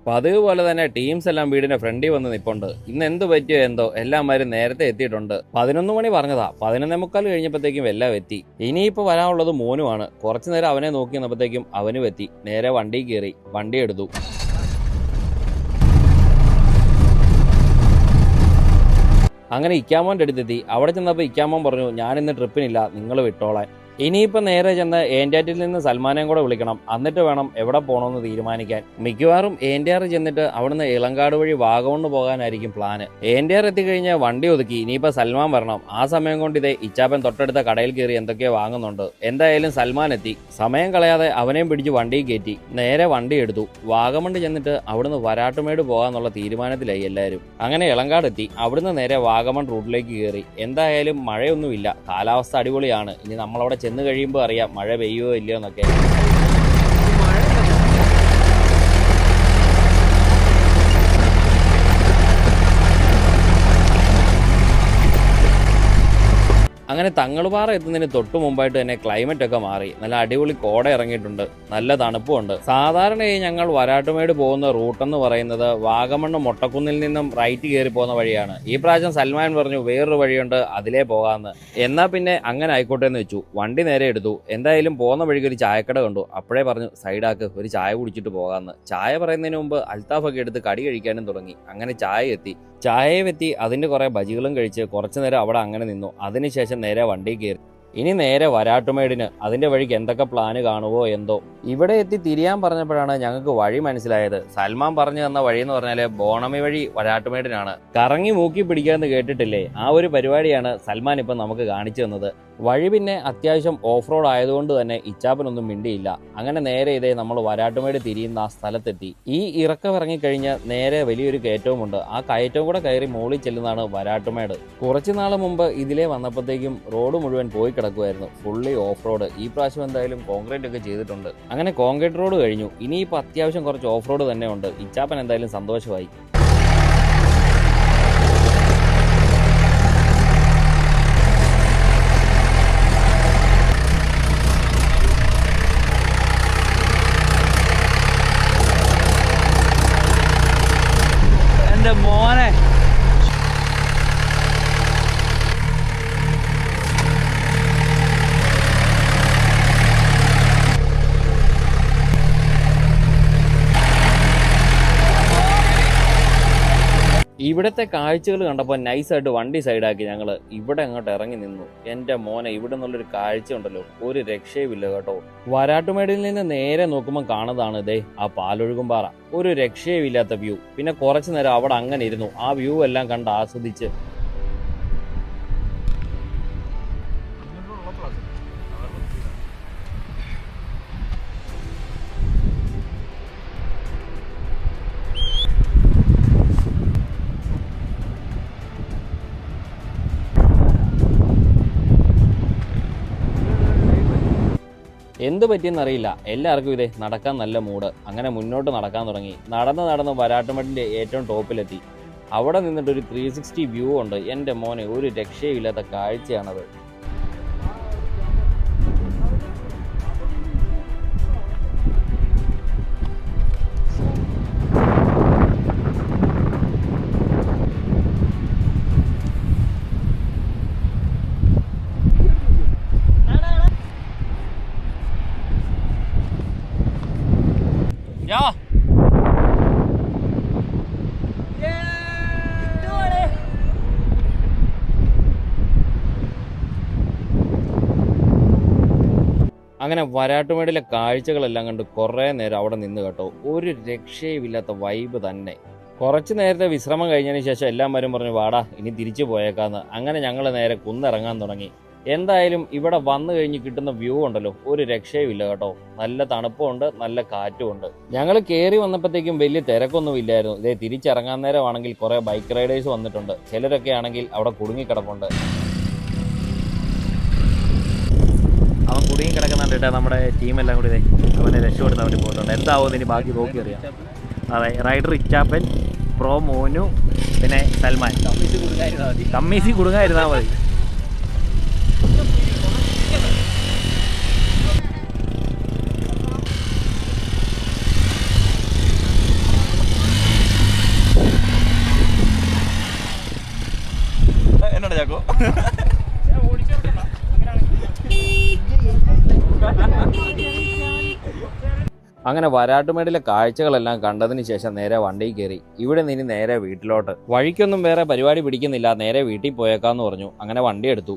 പതിവ് പോലെ തന്നെ ടീംസ് എല്ലാം വീടിന്റെ ഫ്രണ്ടിൽ വന്ന് നിൽപ്പുണ്ട്. ഇന്ന് എന്ത് പറ്റിയോ എന്തോ എല്ലാമാരും നേരത്തെ എത്തിയിട്ടുണ്ട്. 11 മണി പറഞ്ഞതാ, 11:45 കഴിഞ്ഞപ്പോഴത്തേക്കും എല്ലാം എത്തി. ഇനിയിപ്പോൾ വരാനുള്ളത് മോനുമാണ്. കുറച്ചു നേരം അവനെ നോക്കി നിന്നപ്പോഴത്തേക്കും അവനും എത്തി. നേരെ വണ്ടി കയറി, വണ്ടി എടുത്തു. അങ്ങനെ ഇക്കാമോൻ്റെ അടുത്തെത്തി. അവിടെ ചെന്നപ്പോൾ ഇക്കാമോൻ പറഞ്ഞു, ഞാനിന്ന് ട്രിപ്പിനില്ല, നിങ്ങൾ വിട്ടോളാൻ. ഇനിയിപ്പോൾ നേരെ ചെന്ന് ഏൻറ്റാറ്റിൽ നിന്ന് സൽമാനെയും കൂടെ വിളിക്കണം. എന്നിട്ട് വേണം എവിടെ പോകണമെന്ന് തീരുമാനിക്കാൻ. മിക്കവാറും ഏൻറ്റിആർ ചെന്നിട്ട് അവിടുന്ന് ഇളങ്കാട് വഴി വാഗമണ് പോകാനായിരിക്കും പ്ലാന്. ഏൻറ്റിആർ എത്തിക്കഴിഞ്ഞാൽ വണ്ടി ഒതുക്കി ഇനിയിപ്പോൾ സൽമാൻ വരണം. ആ സമയം കൊണ്ട് ഇതേ ഇച്ചാപ്പൻ തൊട്ടടുത്ത കടയിൽ കയറി എന്തൊക്കെയോ വാങ്ങുന്നുണ്ട്. എന്തായാലും സൽമാൻ എത്തി. സമയം കളയാതെ അവനെയും പിടിച്ച് വണ്ടിയിൽ കയറ്റി നേരെ വണ്ടി എടുത്തു. വാഗമണ് ചെന്നിട്ട് അവിടുന്ന് വരാട്ടുമേട് പോകാന്നുള്ള തീരുമാനത്തിലായി എല്ലാവരും. അങ്ങനെ ഇളങ്കാട് എത്തി. അവിടുന്ന് നേരെ വാഗമൺ റൂട്ടിലേക്ക് കയറി. എന്തായാലും മഴയൊന്നുമില്ല, കാലാവസ്ഥ അടിപൊളിയാണ്. ഇനി നമ്മളവിടെ ചെന്ന് കഴിയുമ്പോൾ അറിയാം മഴ പെയ്യുമോ ഇല്ലയോ എന്നൊക്കെ. അങ്ങനെ തങ്ങളുപാറ എത്തുന്നതിന് തൊട്ട് മുമ്പായിട്ട് തന്നെ ക്ലൈമറ്റ് ഒക്കെ മാറി. നല്ല അടിപൊളി കോട ഇറങ്ങിയിട്ടുണ്ട്, നല്ല തണുപ്പുമുണ്ട്. സാധാരണയായി ഞങ്ങൾ വരാട്ടുമേട് പോകുന്ന റൂട്ടെന്ന് പറയുന്നത് വാഗമണ്ണ് മൊട്ടക്കുന്നിൽ നിന്നും റൈറ്റ് കയറി പോകുന്ന വഴിയാണ്. ഈ പ്രാവശ്യം സൽമാൻ പറഞ്ഞു വേറൊരു വഴിയുണ്ട്, അതിലേ പോകാമെന്ന്. എന്നാൽ പിന്നെ അങ്ങനെ ആയിക്കോട്ടെ എന്ന് വെച്ചു. വണ്ടി നേരെ എടുത്തു. എന്തായാലും പോകുന്ന വഴിക്ക് ഒരു ചായക്കട കണ്ടു. അപ്പോഴേ പറഞ്ഞു സൈഡാക്ക്, ഒരു ചായ കുടിച്ചിട്ട് പോകാമെന്ന്. ചായ പറയുന്നതിന് മുമ്പ് അൽത്താഫൊക്കെ എടുത്ത് കടി കഴിക്കാനും തുടങ്ങി. അങ്ങനെ ചായ എത്തി. ചായയും എത്തി. അതിൻ്റെ കുറേ ബജികളും കഴിച്ച് കുറച്ചു നേരം അവിടെ അങ്ങനെ നിന്നു. അതിനുശേഷം നേരെ വണ്ടി കയറി. ഇനി നേരെ വരാട്ടുമേടിന്. അതിൻ്റെ വഴിക്ക് എന്തൊക്കെ പ്ലാന് കാണുമോ എന്തോ. ഇവിടെ എത്തി തിരിയാൻ പറഞ്ഞപ്പോഴാണ് ഞങ്ങൾക്ക് വഴി മനസ്സിലായത്. സൽമാൻ പറഞ്ഞു തന്ന വഴി എന്ന് പറഞ്ഞാൽ ബോണമി വഴി വരാട്ടുമേടിനാണ്. കറങ്ങി മൂക്കി പിടിക്കാമെന്ന് കേട്ടിട്ടില്ലേ, ആ ഒരു പരിപാടിയാണ് സൽമാൻ ഇപ്പം നമുക്ക് കാണിച്ചു തന്നത്. വഴി പിന്നെ അത്യാവശ്യം ഓഫ് റോഡ് ആയതുകൊണ്ട് തന്നെ ഇച്ചാപ്പനൊന്നും മിണ്ടിയില്ല. അങ്ങനെ നേരെ ഇതേ നമ്മൾ വരാട്ടുമേട് തിരിയുന്ന ആ സ്ഥലത്തെത്തി. ഈ ഇറക്കം ഇറങ്ങിക്കഴിഞ്ഞ് നേരെ വലിയൊരു കയറ്റവുമുണ്ട്. ആ കയറ്റവും കൂടെ കയറി മുകളിൽ ചെല്ലുന്നതാണ് വരാട്ടുമേട്. കുറച്ചു നാൾ മുമ്പ് ഇതിലേ വന്നപ്പോഴത്തേക്കും റോഡ് മുഴുവൻ പോയി കിടക്കുമായിരുന്നു, ഫുള്ളി ഓഫ് റോഡ്. ഈ പ്രാവശ്യം എന്തായാലും കോൺക്രീറ്റ് ഒക്കെ ചെയ്തിട്ടുണ്ട്. അങ്ങനെ കോൺക്രീറ്റ് റോഡ് കഴിഞ്ഞു. ഇനിയിപ്പോൾ അത്യാവശ്യം കുറച്ച് ഓഫ് റോഡ് തന്നെ ഉണ്ട്. ഇച്ചാപ്പൻ എന്തായാലും സന്തോഷമായി. മോനെ ഇവിടുത്തെ കാഴ്ചകൾ കണ്ടപ്പോൾ നൈസായിട്ട് വണ്ടി സൈഡാക്കി ഞങ്ങൾ ഇവിടെ അങ്ങോട്ട് ഇറങ്ങി നിന്നു. എൻ്റെ മോനെ, ഇവിടെ നിന്നുള്ളൊരു കാഴ്ച ഉണ്ടല്ലോ, ഒരു രക്ഷയുമില്ല കേട്ടോ. വരാട്ടുമേടിൽ നിന്ന് നേരെ നോക്കുമ്പോൾ കാണുന്നതാണ് ഇതേ ആ പാലൊഴുകും പാറ. ഒരു രക്ഷയുമില്ലാത്ത വ്യൂ. പിന്നെ കുറച്ചു നേരം അവിടെ അങ്ങനെ ഇരുന്നു, ആ വ്യൂ എല്ലാം കണ്ട് ആസ്വദിച്ച്. എന്ത് പറ്റിയെന്നറിയില്ല, എല്ലാവർക്കും ഇതേ നടക്കാൻ നല്ല മൂഡ്. അങ്ങനെ മുന്നോട്ട് നടക്കാൻ തുടങ്ങി. നടന്ന് വരാട്ടുമേടിൻ്റെ ഏറ്റവും ടോപ്പിലെത്തി. അവിടെ നിന്നിട്ടൊരു 360 വ്യൂ ഉണ്ട്. എൻ്റെ മോനെ, ഒരു രക്ഷയില്ലാത്ത കാഴ്ചയാണത്. അങ്ങനെ വരാട്ടുമേടിലെ കാഴ്ചകളെല്ലാം കണ്ട് കുറേ നേരം അവിടെ നിന്ന് കേട്ടോ. ഒരു രക്ഷയുമില്ലാത്ത വൈബ് തന്നെ. കുറച്ച് നേരത്തെ വിശ്രമം കഴിഞ്ഞതിന് ശേഷം എല്ലാവരും പറഞ്ഞു വാടാ ഇനി തിരിച്ചു പോയേക്കാന്ന്. അങ്ങനെ ഞങ്ങൾ നേരെ കുന്നിറങ്ങാൻ തുടങ്ങി. എന്തായാലും ഇവിടെ വന്നു കഴിഞ്ഞ് കിട്ടുന്ന വ്യൂ ഉണ്ടല്ലോ, ഒരു രക്ഷയുമില്ല കേട്ടോ. നല്ല തണുപ്പുണ്ട്, നല്ല കാറ്റുമുണ്ട്. ഞങ്ങൾ കയറി വന്നപ്പോഴത്തേക്കും വലിയ തിരക്കൊന്നും ഇല്ലായിരുന്നു. ഇതേ തിരിച്ചിറങ്ങാൻ നേരമാണെങ്കിൽ കുറേ ബൈക്ക് റൈഡേഴ്സ് വന്നിട്ടുണ്ട്. ചിലരൊക്കെ ആണെങ്കിൽ അവിടെ കുടുങ്ങിക്കിടപ്പുണ്ട്. അവൻ കുടുങ്ങിക്കിടക്കുന്നുണ്ട്. നമ്മുടെ ടീമെല്ലാം കൂടി അവനെ രക്ഷപ്പെടുത്താൻ വേണ്ടി പോകുന്നുണ്ട്. എന്താവും ഇനി ബാക്കി നോക്കി അറിയാം. അതെ, റൈഡർ ഇച്ചാപ്പൻ, പ്രോ മോനു, പിന്നെ സൽമാൻ. കമ്മീസി കുടുങ്ങായിരുന്നാൽ മതി. അങ്ങനെ വരാട്ടുമേടിലെ കാഴ്ചകളെല്ലാം കണ്ടതിന് ശേഷം നേരെ വണ്ടിയിൽ കയറി. ഇവിടെ നിന്ന് നേരെ വീട്ടിലോട്ട്. വഴിക്കൊന്നും വേറെ പരിപാടി പിടിക്കുന്നില്ല, നേരെ വീട്ടിൽ പോയേക്കാന്ന് പറഞ്ഞു. അങ്ങനെ വണ്ടി എടുത്തു.